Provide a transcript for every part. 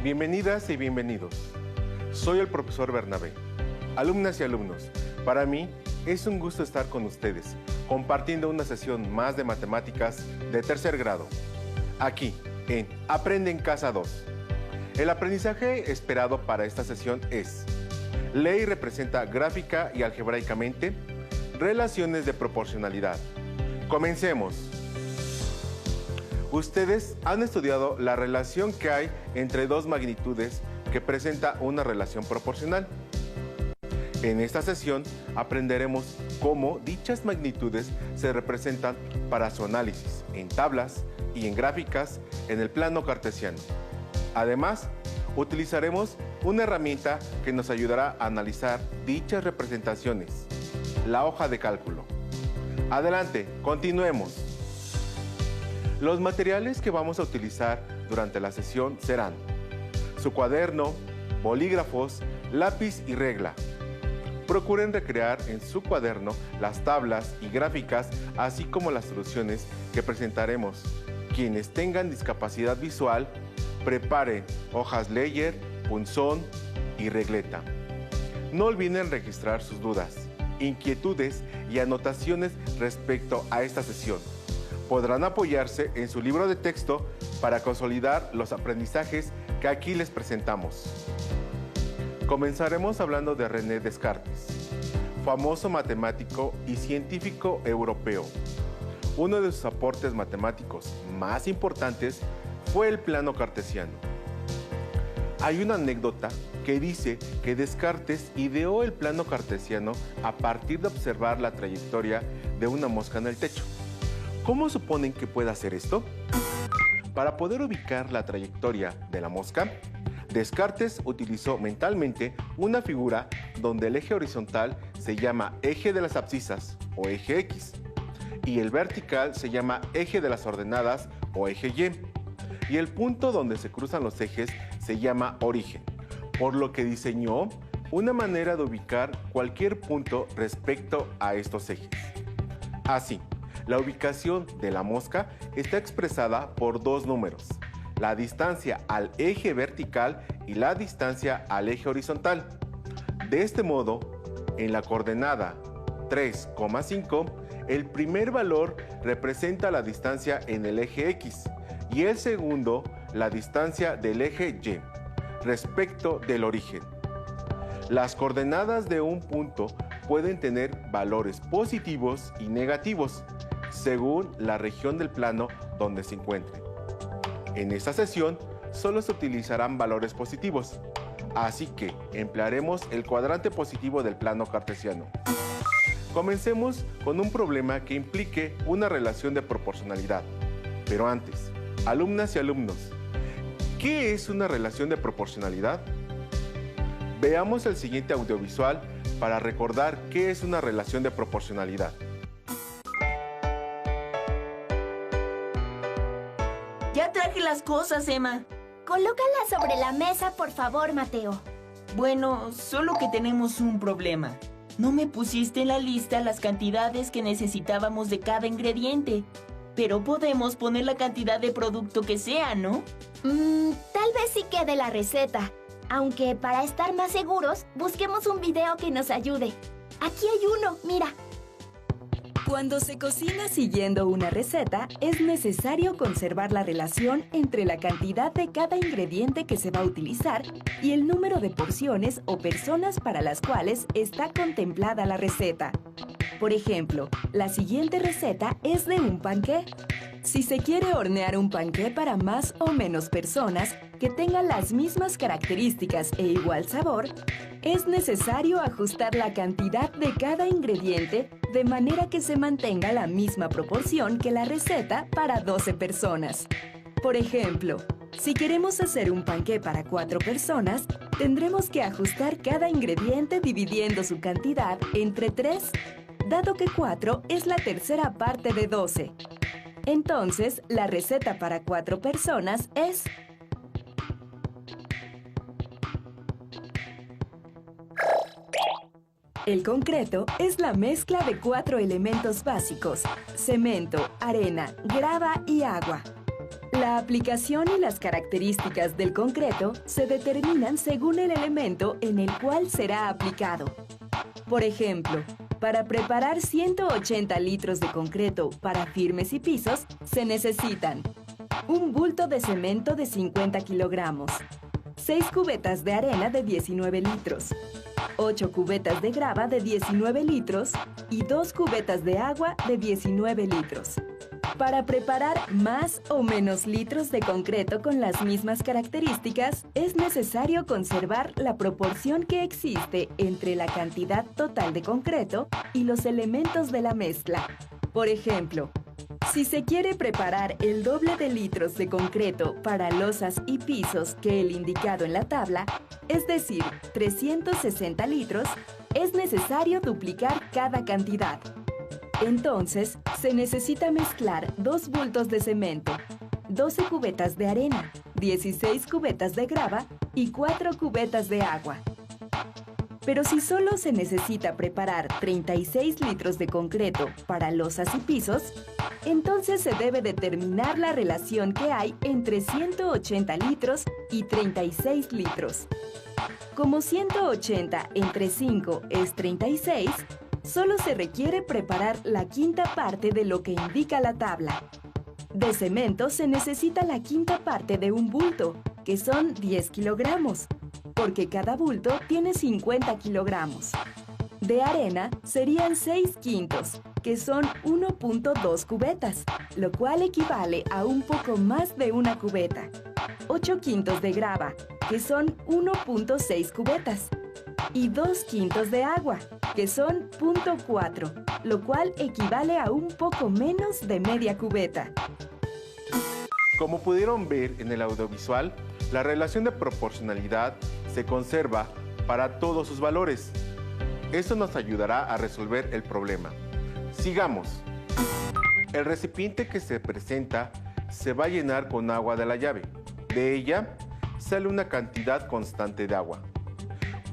Bienvenidas y bienvenidos. Soy el profesor Bernabé. Alumnas y alumnos, para mí es un gusto estar con ustedes, compartiendo una sesión más de matemáticas de tercer grado. Aquí, en Aprende en Casa 2. El aprendizaje esperado para esta sesión es: lee y representa gráfica y algebraicamente relaciones de proporcionalidad. Comencemos. Ustedes han estudiado la relación que hay entre dos magnitudes que presenta una relación proporcional. En esta sesión aprenderemos cómo dichas magnitudes se representan para su análisis en tablas y en gráficas en el plano cartesiano. Además, utilizaremos una herramienta que nos ayudará a analizar dichas representaciones, la hoja de cálculo. Adelante, continuemos. Los materiales que vamos a utilizar durante la sesión serán su cuaderno, bolígrafos, lápiz y regla. Procuren recrear en su cuaderno las tablas y gráficas, así como las soluciones que presentaremos. Quienes tengan discapacidad visual, preparen hojas Leyer, punzón y regleta. No olviden registrar sus dudas, inquietudes y anotaciones respecto a esta sesión. Podrán apoyarse en su libro de texto para consolidar los aprendizajes que aquí les presentamos. Comenzaremos hablando de René Descartes, famoso matemático y científico europeo. Uno de sus aportes matemáticos más importantes fue el plano cartesiano. Hay una anécdota que dice que Descartes ideó el plano cartesiano a partir de observar la trayectoria de una mosca en el techo. ¿Cómo suponen que puede hacer esto? Para poder ubicar la trayectoria de la mosca, Descartes utilizó mentalmente una figura donde el eje horizontal se llama eje de las abscisas o eje X y el vertical se llama eje de las ordenadas o eje Y, y el punto donde se cruzan los ejes se llama origen, por lo que diseñó una manera de ubicar cualquier punto respecto a estos ejes. Así, la ubicación de la mosca está expresada por dos números: la distancia al eje vertical y la distancia al eje horizontal. De este modo, en la coordenada 3,5, el primer valor representa la distancia en el eje X y el segundo la distancia del eje Y respecto del origen. Las coordenadas de un punto pueden tener valores positivos y negativos según la región del plano donde se encuentren. En esta sesión solo se utilizarán valores positivos, así que emplearemos el cuadrante positivo del plano cartesiano. Comencemos con un problema que implique una relación de proporcionalidad. Pero antes, alumnas y alumnos, ¿qué es una relación de proporcionalidad? Veamos el siguiente audiovisual para recordar qué es una relación de proporcionalidad. Ya traje las cosas, Emma. Colócalas sobre la mesa, por favor, Mateo. Bueno, solo que tenemos un problema. No me pusiste en la lista las cantidades que necesitábamos de cada ingrediente. Pero podemos poner la cantidad de producto que sea, ¿no? Tal vez sí quede la receta. Aunque para estar más seguros, busquemos un video que nos ayude. Aquí hay uno, mira. Cuando se cocina siguiendo una receta, es necesario conservar la relación entre la cantidad de cada ingrediente que se va a utilizar y el número de porciones o personas para las cuales está contemplada la receta. Por ejemplo, la siguiente receta es de un panqué. Si se quiere hornear un panqué para más o menos personas que tengan las mismas características e igual sabor, es necesario ajustar la cantidad de cada ingrediente de manera que se mantenga la misma proporción que la receta para 12 personas. Por ejemplo, si queremos hacer un panqué para 4 personas, tendremos que ajustar cada ingrediente dividiendo su cantidad entre 3, dado que 4 es la tercera parte de 12. Entonces, la receta para 4 personas es... El concreto es la mezcla de 4 elementos básicos: cemento, arena, grava y agua. La aplicación y las características del concreto se determinan según el elemento en el cual será aplicado. Por ejemplo, para preparar 180 litros de concreto para firmes y pisos, se necesitan un bulto de cemento de 50 kilogramos, 6 cubetas de arena de 19 litros, 8 cubetas de grava de 19 litros y 2 cubetas de agua de 19 litros. Para preparar más o menos litros de concreto con las mismas características, es necesario conservar la proporción que existe entre la cantidad total de concreto y los elementos de la mezcla. Por ejemplo, si se quiere preparar el doble de litros de concreto para losas y pisos que el indicado en la tabla, es decir, 360 litros, es necesario duplicar cada cantidad. Entonces, se necesita mezclar 2 bultos de cemento, 12 cubetas de arena, 16 cubetas de grava y 4 cubetas de agua. Pero si solo se necesita preparar 36 litros de concreto para losas y pisos, entonces se debe determinar la relación que hay entre 180 litros y 36 litros. Como 180 entre 5 es 36, solo se requiere preparar la quinta parte de lo que indica la tabla. De cemento se necesita la quinta parte de un bulto, que son 10 kilogramos, porque cada bulto tiene 50 kilogramos. De arena serían 6 quintos, que son 1.2 cubetas, lo cual equivale a un poco más de una cubeta. 8 quintos de grava, que son 1.6 cubetas. Y 2 quintos de agua, que son 0.4, lo cual equivale a un poco menos de media cubeta. Como pudieron ver en el audiovisual, la relación de proporcionalidad se conserva para todos sus valores. Esto nos ayudará a resolver el problema. Sigamos. El recipiente que se presenta se va a llenar con agua de la llave. De ella sale una cantidad constante de agua.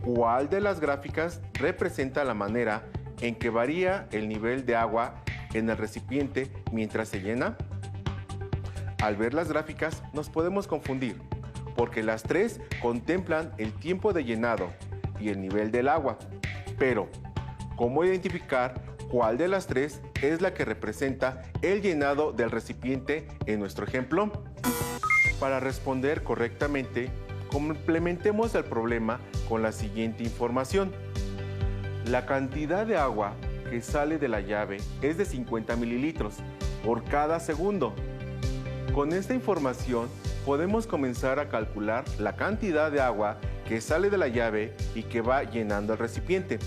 ¿Cuál de las gráficas representa la manera en que varía el nivel de agua en el recipiente mientras se llena? Al ver las gráficas nos podemos confundir, porque las tres contemplan el tiempo de llenado y el nivel del agua. Pero, ¿cómo identificar cuál de las tres es la que representa el llenado del recipiente en nuestro ejemplo? Para responder correctamente, complementemos el problema con la siguiente información. La cantidad de agua que sale de la llave es de 50 mililitros por cada segundo. Con esta información podemos comenzar a calcular la cantidad de agua que sale de la llave y que va llenando el recipiente.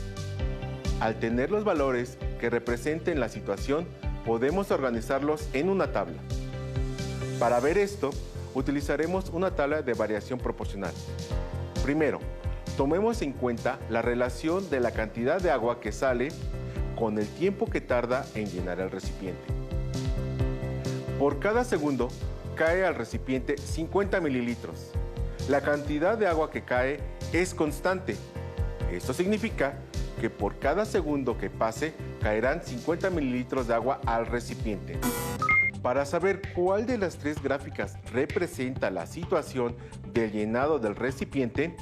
Al tener los valores que representen la situación, podemos organizarlos en una tabla. Para ver esto, utilizaremos una tabla de variación proporcional. Primero, tomemos en cuenta la relación de la cantidad de agua que sale con el tiempo que tarda en llenar el recipiente. Por cada segundo, cae al recipiente 50 mililitros. La cantidad de agua que cae es constante. Esto significa que por cada segundo que pase, caerán 50 mililitros de agua al recipiente. Para saber cuál de las tres gráficas representa la situación del llenado del recipiente,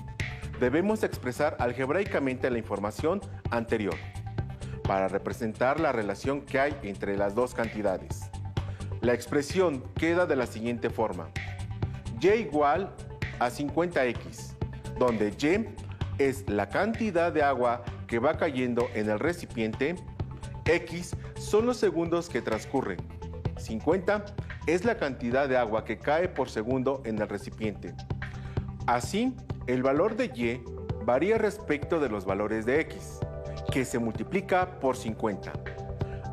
debemos expresar algebraicamente la información anterior para representar la relación que hay entre las dos cantidades. La expresión queda de la siguiente forma: y igual a 50x, donde y es la cantidad de agua que va cayendo en el recipiente, x son los segundos que transcurren, 50 es la cantidad de agua que cae por segundo en el recipiente. Así, el valor de y varía respecto de los valores de x, que se multiplica por 50.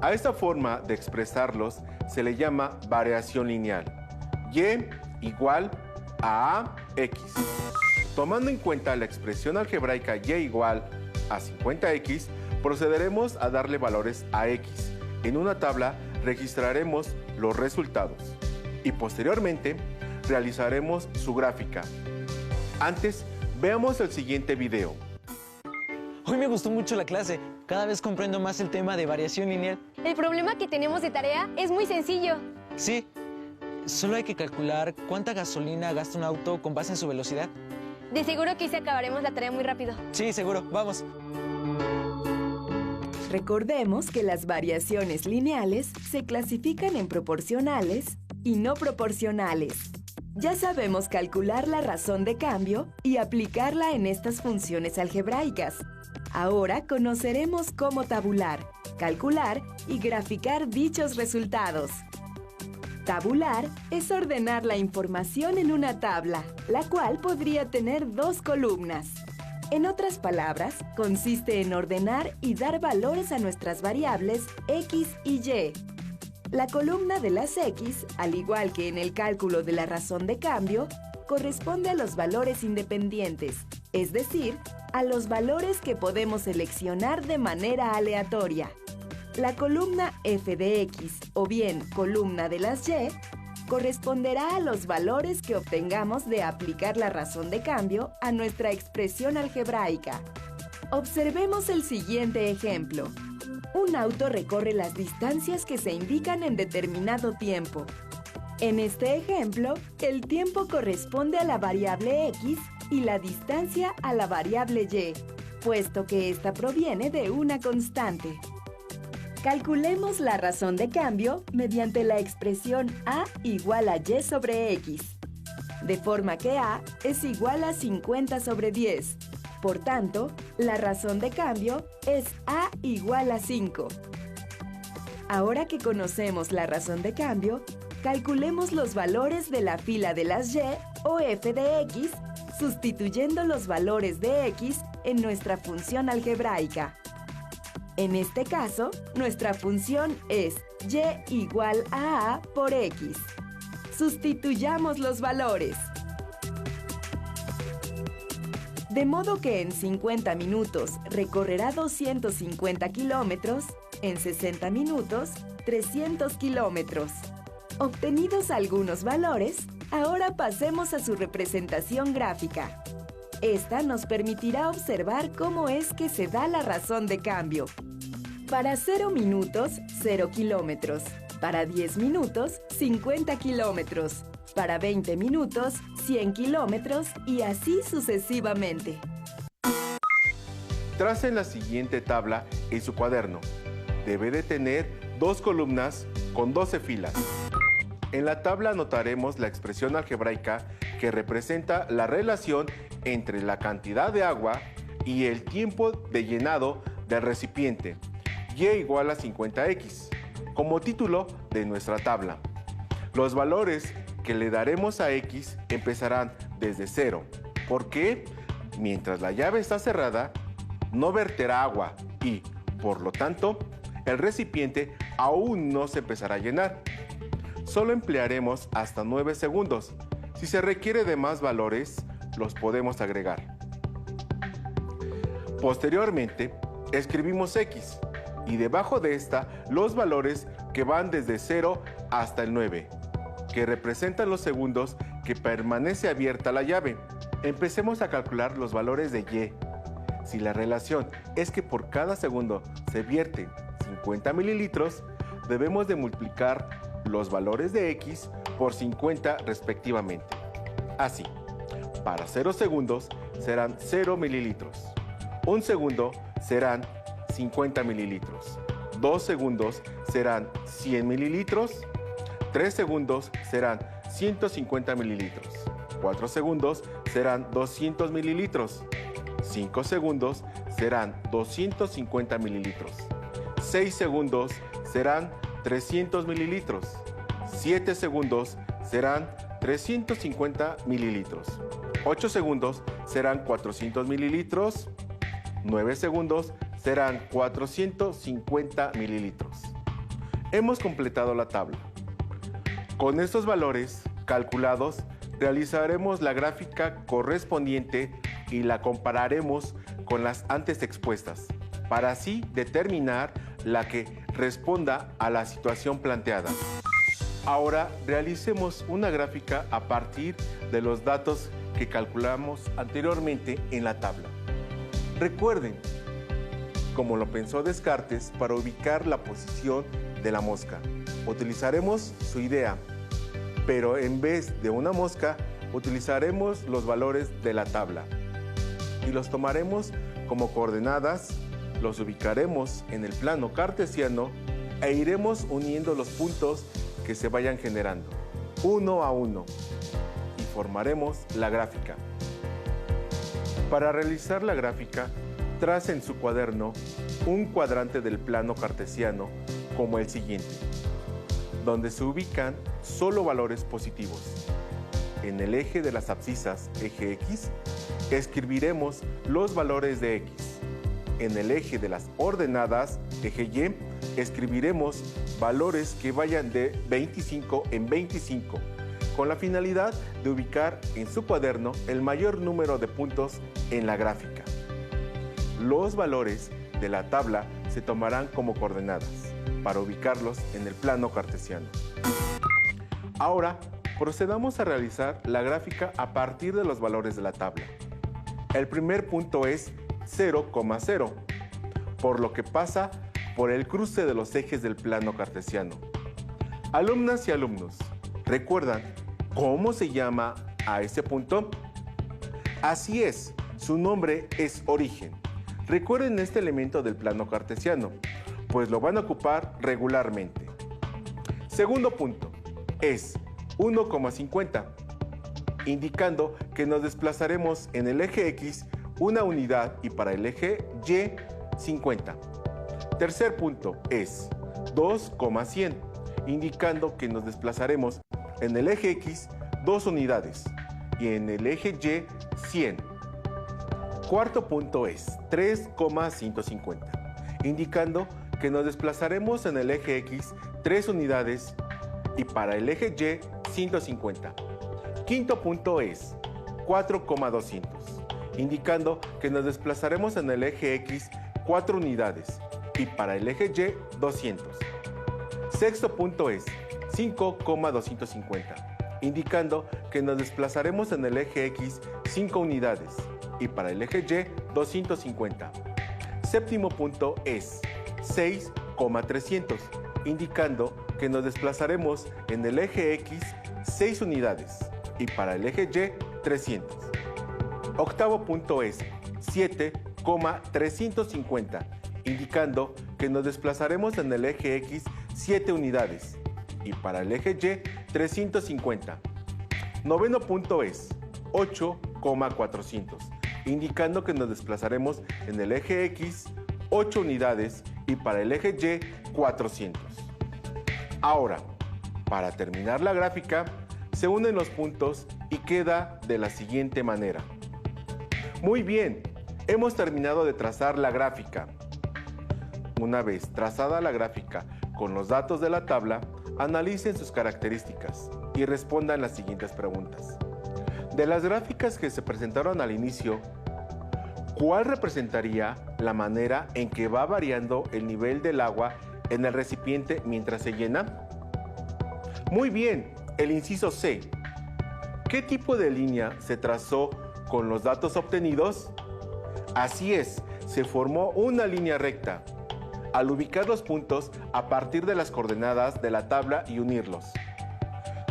A esta forma de expresarlos se le llama variación lineal. Y igual a x. Tomando en cuenta la expresión algebraica y igual a 50x, procederemos a darle valores a x. En una tabla registraremos los resultados y posteriormente realizaremos su gráfica. Antes, veamos el siguiente video. Hoy me gustó mucho la clase. Cada vez comprendo más el tema de variación lineal. El problema que tenemos de tarea es muy sencillo. Sí, Solo hay que calcular cuánta gasolina gasta un auto con base en su velocidad. De seguro que sí acabaremos la tarea muy rápido. Sí, seguro. Vamos. Recordemos que las variaciones lineales se clasifican en proporcionales y no proporcionales. Ya sabemos calcular la razón de cambio y aplicarla en estas funciones algebraicas. Ahora conoceremos cómo tabular, calcular y graficar dichos resultados. Tabular es ordenar la información en una tabla, la cual podría tener 2 columnas. En otras palabras, consiste en ordenar y dar valores a nuestras variables x y y. La columna de las x, al igual que en el cálculo de la razón de cambio, corresponde a los valores independientes, es decir, a los valores que podemos seleccionar de manera aleatoria. La columna f de x, o bien columna de las y, corresponderá a los valores que obtengamos de aplicar la razón de cambio a nuestra expresión algebraica. Observemos el siguiente ejemplo. Un auto recorre las distancias que se indican en determinado tiempo. En este ejemplo, el tiempo corresponde a la variable x y la distancia a la variable y, puesto que esta proviene de una constante. Calculemos la razón de cambio mediante la expresión a igual a y sobre x, de forma que a es igual a 50 sobre 10. Por tanto, la razón de cambio es a igual a 5. Ahora que conocemos la razón de cambio, calculemos los valores de la fila de las y o f de x, sustituyendo los valores de x en nuestra función algebraica. En este caso, nuestra función es y igual a a por x. Sustituyamos los valores. De modo que en 50 minutos recorrerá 250 kilómetros, en 60 minutos, 300 kilómetros. Obtenidos algunos valores, ahora pasemos a su representación gráfica. Esta nos permitirá observar cómo es que se da la razón de cambio. Para 0 minutos, 0 kilómetros. Para 10 minutos, 50 kilómetros. Para 20 minutos, 100 kilómetros y así sucesivamente. Tracen la siguiente tabla en su cuaderno. Debe de tener 2 columnas con 12 filas. En la tabla anotaremos la expresión algebraica que representa la relación entre la cantidad de agua y el tiempo de llenado del recipiente, y igual a 50x, como título de nuestra tabla. Los valores que le daremos a x empezarán desde 0, porque mientras la llave está cerrada, no verterá agua y, por lo tanto, el recipiente aún no se empezará a llenar. Solo emplearemos hasta 9 segundos. Si se requiere de más valores, los podemos agregar. Posteriormente, escribimos x y debajo de esta los valores que van desde 0 hasta el 9, que representan los segundos que permanece abierta la llave. Empecemos a calcular los valores de y. Si la relación es que por cada segundo se vierten 50 mililitros, debemos de multiplicar los valores de x por 50 respectivamente. Así, para 0 segundos serán 0 mililitros. 1 segundo serán 50 mililitros. 2 segundos serán 100 mililitros. 3 segundos serán 150 mililitros. 4 segundos serán 200 mililitros. 5 segundos serán 250 mililitros. 6 segundos serán 300 mililitros. 7 segundos serán 350 mililitros. 8 segundos serán 400 mililitros. 9 segundos serán 450 mililitros. Hemos completado la tabla. Con estos valores calculados, realizaremos la gráfica correspondiente y la compararemos con las antes expuestas, para así determinar la que responda a la situación planteada. Ahora realicemos una gráfica a partir de los datos que calculamos anteriormente en la tabla. Recuerden, como lo pensó Descartes para ubicar la posición de la mosca, utilizaremos su idea. pero en vez de una mosca, utilizaremos los valores de la tabla y los tomaremos como coordenadas, los ubicaremos en el plano cartesiano e iremos uniendo los puntos que se vayan generando, uno a uno, y formaremos la gráfica. Para realizar la gráfica, trace en su cuaderno un cuadrante del plano cartesiano como el siguiente, donde se ubican solo valores positivos. En el eje de las abscisas, eje X, escribiremos los valores de X. En el eje de las ordenadas, eje Y, escribiremos valores que vayan de 25 en 25, con la finalidad de ubicar en su cuaderno el mayor número de puntos en la gráfica. Los valores de la tabla se tomarán como coordenadas para ubicarlos en el plano cartesiano. Ahora, procedamos a realizar la gráfica a partir de los valores de la tabla. El primer punto es 0,0, por lo que pasa por el cruce de los ejes del plano cartesiano. Alumnas y alumnos, ¿recuerdan cómo se llama a ese punto? Así es, su nombre es origen. Recuerden este elemento del plano cartesiano, pues lo van a ocupar regularmente. Segundo punto es 1,50, indicando que nos desplazaremos en el eje X una unidad y para el eje Y 50. Tercer punto es 2,100, indicando que nos desplazaremos en el eje X 2 unidades y en el eje Y 100. Cuarto punto es 3,150, indicando que nos desplazaremos en el eje X 3 unidades y para el eje Y 150. Quinto punto es 4,200, indicando que nos desplazaremos en el eje X 4 unidades y para el eje Y 200. Sexto punto es 5,250, indicando que nos desplazaremos en el eje X 5 unidades y para el eje Y 250. Séptimo punto es 6,300, indicando que nos desplazaremos en el eje X 6 unidades y para el eje Y 300. Octavo punto es 7,350, indicando que nos desplazaremos en el eje X 7 unidades y para el eje Y 350. Noveno punto es 8,400, indicando que nos desplazaremos en el eje X 8 unidades y para el eje Y 400. Ahora, para terminar la gráfica, se unen los puntos y queda de la siguiente manera. Muy bien, hemos terminado de trazar la gráfica. Una vez trazada la gráfica con los datos de la tabla, analicen sus características y respondan las siguientes preguntas. De las gráficas que se presentaron al inicio, ¿cuál representaría la manera en que va variando el nivel del agua en el recipiente mientras se llena? Muy bien, el inciso C. ¿Qué tipo de línea se trazó con los datos obtenidos? Así es, se formó una línea recta al ubicar los puntos a partir de las coordenadas de la tabla y unirlos.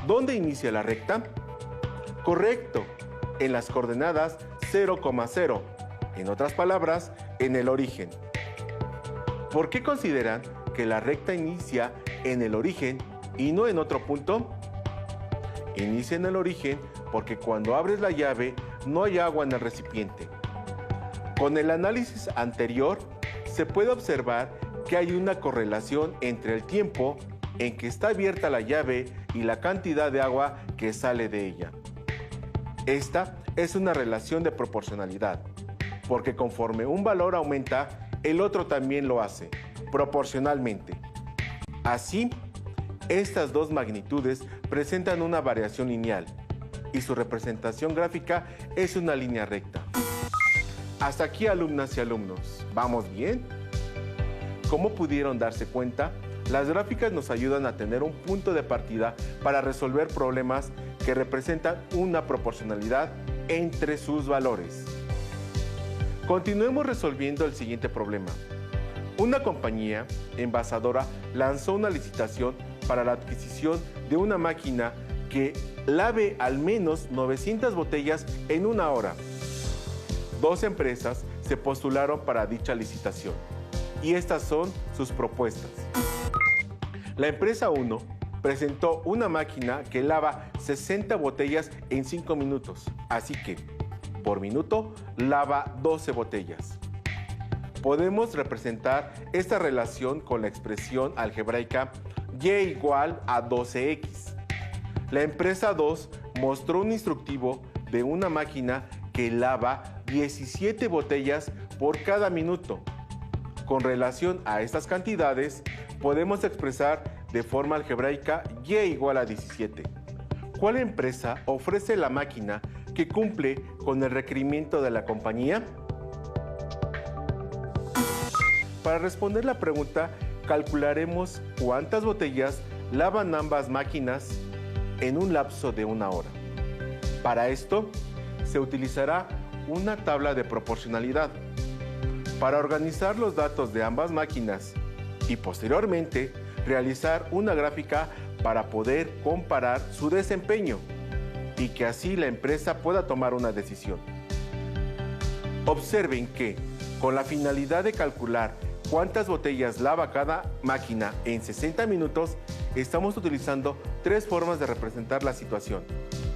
¿Dónde inicia la recta? Correcto, en las coordenadas 0,0, en otras palabras, en el origen. ¿Por qué consideran que la recta inicia en el origen y no en otro punto? Inicia en el origen porque cuando abres la llave no hay agua en el recipiente. Con el análisis anterior se puede observar que hay una correlación entre el tiempo en que está abierta la llave y la cantidad de agua que sale de ella. Esta es una relación de proporcionalidad, porque conforme un valor aumenta, el otro también lo hace, proporcionalmente. Así, estas dos magnitudes presentan una variación lineal y su representación gráfica es una línea recta. Hasta aquí, alumnas y alumnos. ¿Vamos bien? Como pudieron darse cuenta, las gráficas nos ayudan a tener un punto de partida para resolver problemas que representan una proporcionalidad entre sus valores. Continuemos resolviendo el siguiente problema. Una compañía envasadora lanzó una licitación para la adquisición de una máquina que lave al menos 900 botellas en una hora. 2 empresas se postularon para dicha licitación y estas son sus propuestas. La empresa 1 presentó una máquina que lava 60 botellas en 5 minutos, así que por minuto lava 12 botellas. Podemos representar esta relación con la expresión algebraica y igual a 12x. La empresa 2 mostró un instructivo de una máquina que lava 17 botellas por cada minuto. Con relación a estas cantidades, podemos expresar de forma algebraica y igual a 17. ¿Cuál empresa ofrece la máquina que cumple con el requerimiento de la compañía? Para responder la pregunta, calcularemos cuántas botellas lavan ambas máquinas en un lapso de una hora. Para esto, se utilizará una tabla de proporcionalidad. Para organizar los datos de ambas máquinas y posteriormente realizar una gráfica para poder comparar su desempeño y que así la empresa pueda tomar una decisión. Observen que, con la finalidad de calcular cuántas botellas lava cada máquina en 60 minutos, estamos utilizando 3 formas de representar la situación.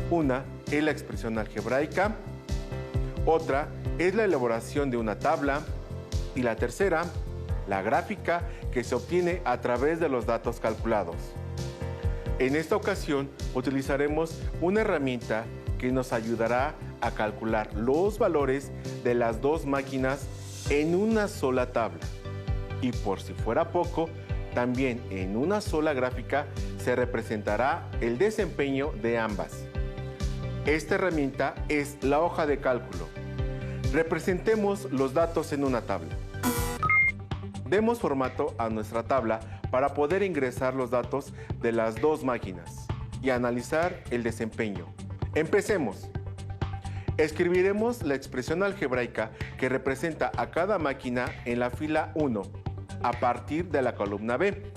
Una es la expresión algebraica, otra es la elaboración de una tabla y la tercera, la gráfica que se obtiene a través de los datos calculados. En esta ocasión utilizaremos una herramienta que nos ayudará a calcular los valores de las 2 máquinas en una sola tabla. Y por si fuera poco, también en una sola gráfica se representará el desempeño de ambas. Esta herramienta es la hoja de cálculo. Representemos los datos en una tabla. Demos formato a nuestra tabla para poder ingresar los datos de las 2 máquinas y analizar el desempeño. Empecemos. Escribiremos la expresión algebraica que representa a cada máquina en la fila 1 a partir de la columna B.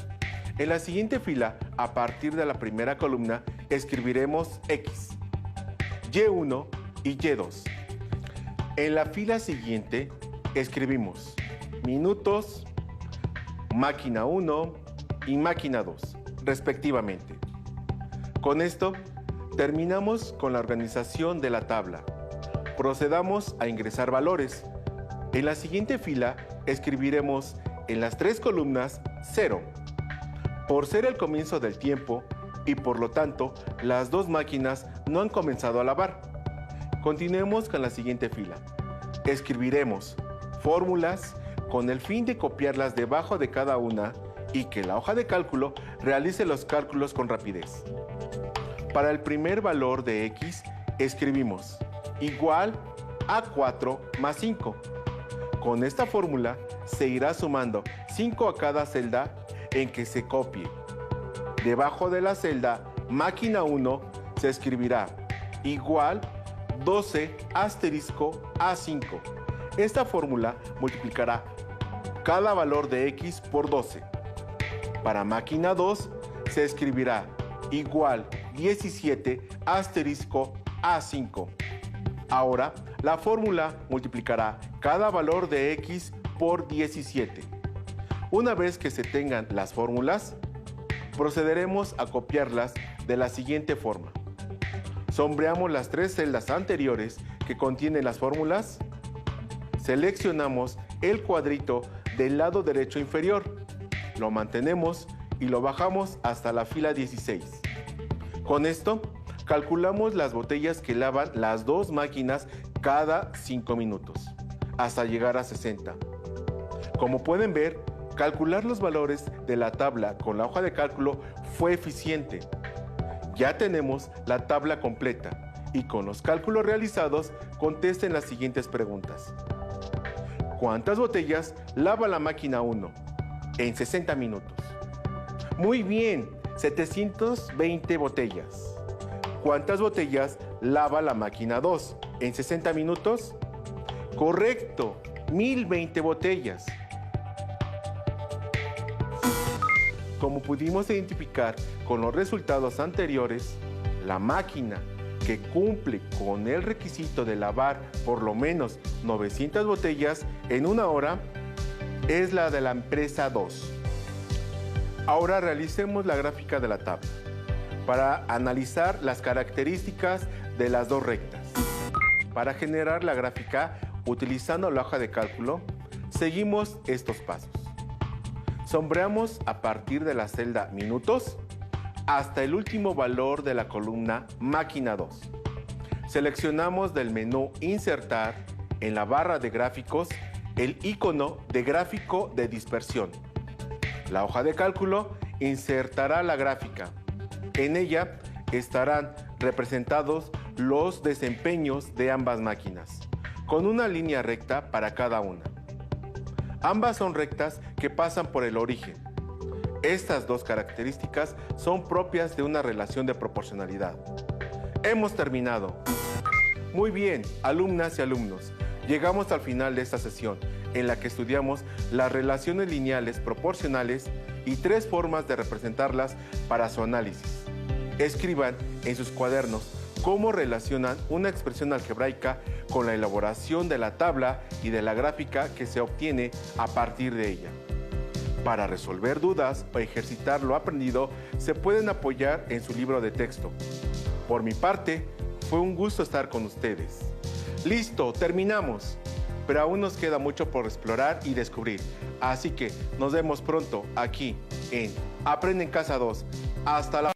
En la siguiente fila, a partir de la primera columna, escribiremos X, Y1 y Y2. En la fila siguiente, escribimos minutos, máquina 1 y máquina 2, respectivamente. Con esto, terminamos con la organización de la tabla. Procedamos a ingresar valores. En la siguiente fila, escribiremos en las 3 columnas 0, por ser el comienzo del tiempo y por lo tanto las 2 máquinas no han comenzado a lavar. Continuemos con la siguiente fila. Escribiremos fórmulas con el fin de copiarlas debajo de cada una y que la hoja de cálculo realice los cálculos con rapidez. Para el primer valor de X, escribimos igual a 4 más 5. Con esta fórmula se irá sumando 5 a cada celda en que se copie. Debajo de la celda máquina 1 se escribirá igual 12 asterisco A5. Esta fórmula multiplicará cada valor de X por 12. Para máquina 2 se escribirá igual 17 asterisco A5. Ahora, la fórmula multiplicará cada valor de X por 17. Una vez que se tengan las fórmulas, procederemos a copiarlas de la siguiente forma. Sombreamos las 3 celdas anteriores que contienen las fórmulas. Seleccionamos el cuadrito del lado derecho inferior. Lo mantenemos y lo bajamos hasta la fila 16. Con esto, calculamos las botellas que lavan las 2 máquinas cada 5 minutos, hasta llegar a 60. Como pueden ver, calcular los valores de la tabla con la hoja de cálculo fue eficiente. Ya tenemos la tabla completa y con los cálculos realizados contesten las siguientes preguntas. ¿Cuántas botellas lava la máquina 1 en 60 minutos? Muy bien, 720 botellas. ¿Cuántas botellas lava la máquina 2 en 60 minutos? Correcto, 1020 botellas. Como pudimos identificar con los resultados anteriores, La máquina que cumple con el requisito de lavar por lo menos 900 botellas en una hora es la de la empresa 2. Ahora realicemos la gráfica de la tabla para analizar las características de las dos rectas. Para generar la gráfica utilizando la hoja de cálculo, seguimos estos pasos. Sombreamos a partir de la celda minutos hasta el último valor de la columna máquina 2. Seleccionamos del menú Insertar en la barra de gráficos el icono de gráfico de dispersión. La hoja de cálculo insertará la gráfica. En ella estarán representados los desempeños de ambas máquinas, con una línea recta para cada una. Ambas son rectas que pasan por el origen. Estas dos características son propias de una relación de proporcionalidad. Hemos terminado. Muy bien, alumnas y alumnos, llegamos al final de esta sesión, en la que estudiamos las relaciones lineales proporcionales y 3 formas de representarlas para su análisis. Escriban en sus cuadernos cómo relacionan una expresión algebraica con la elaboración de la tabla y de la gráfica que se obtiene a partir de ella. Para resolver dudas o ejercitar lo aprendido, se pueden apoyar en su libro de texto. Por mi parte, fue un gusto estar con ustedes. ¡Listo! ¡Terminamos! Pero aún nos queda mucho por explorar y descubrir. Así que nos vemos pronto aquí en Aprende en Casa 2. ¡Hasta la